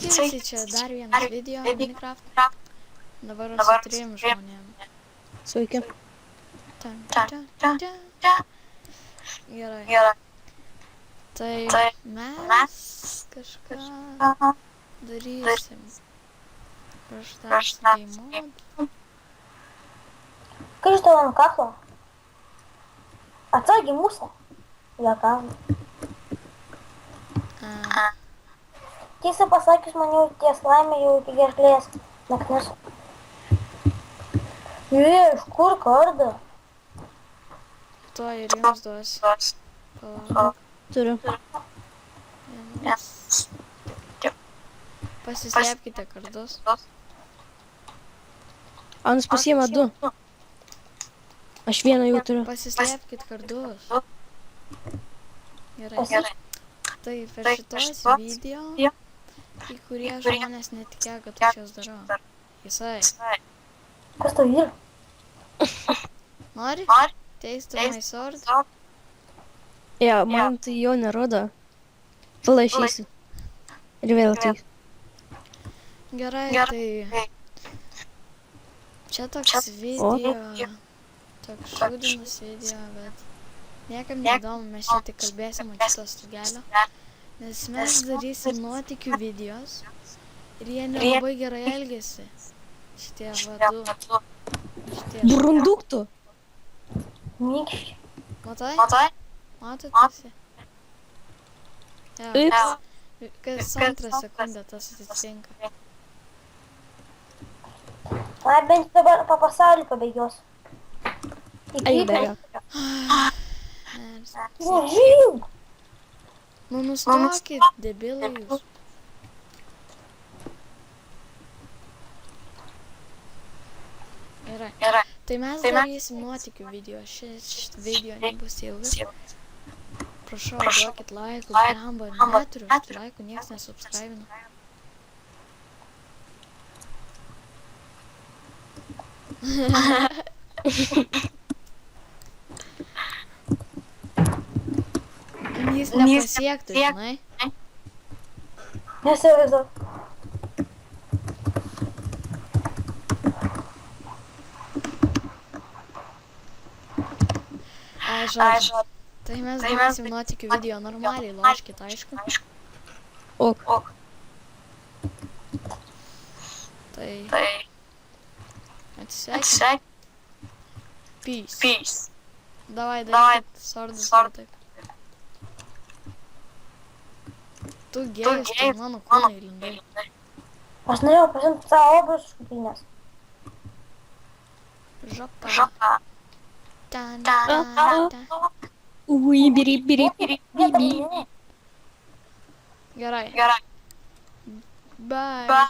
visi, čia dar vienas video Minecraft. Dabar su 3 žmonėm. Sveiki. Gerai. Tai mes kažką darysim. Aš dar sakai mod. Kai iš tavo ant kaklo? Atsargiai musę. Juokauju. Tiesą pasakius, man jau ties laimė jau iki gerklės naknis. Iš kur kardą? Tuo ir jums duosiu. Palauk. Turiu. Pasislėpkite kardus. Anas pasiima 2. Aš vieną jau turiu. Pasislėpkit kardus. Gerai. Tai per šitos video, į kurie žmonės netikėjo, kad aš juos darau. Jisai. Kas tau yra? Nori? Taste my sword? Jo, man tai jau nerodo. Tada išeisiu. Ir vėl ateisiu. Gerai, tai... Čia toks video, toks šūdinas video, bet niekam neįdomu, mes čia tik kalbėsim ant šito stogelio, nes mes darysim nuotykių videos ir jie nelabai gerai elgiasi, šitie vadu. Burunduktų. Nykščiai. Matai? Matot visi? Jo, kas antrą sekundę tas atsitinka. Ai, bent dabar po pasaulį pabėgios. Ai, bėga. Nežinau. Nu nustokit, debilai jūs. Gerai. Tai mes darysim nuotykių video. Šis video nebus ilgas. Prašau, duokit laikų, blemba, neturiu laikų, nieks nesubscribina. Jis nepasiektų, žinai? Nesivaizduoju. Ai, žodžiu. Tai mes darysim nuotykių video normaliai, loškit, aišku. Ok. Tai... Atsisveikint. Peace. Davai, darykit sordus ir taip. Tu gėjus, tai mano kūnai lindai. Aš norėjau pasimti savo obrus iš kuprinės. Žopa. Ui, biri. Vietą paminėjai. Gerai. Bye.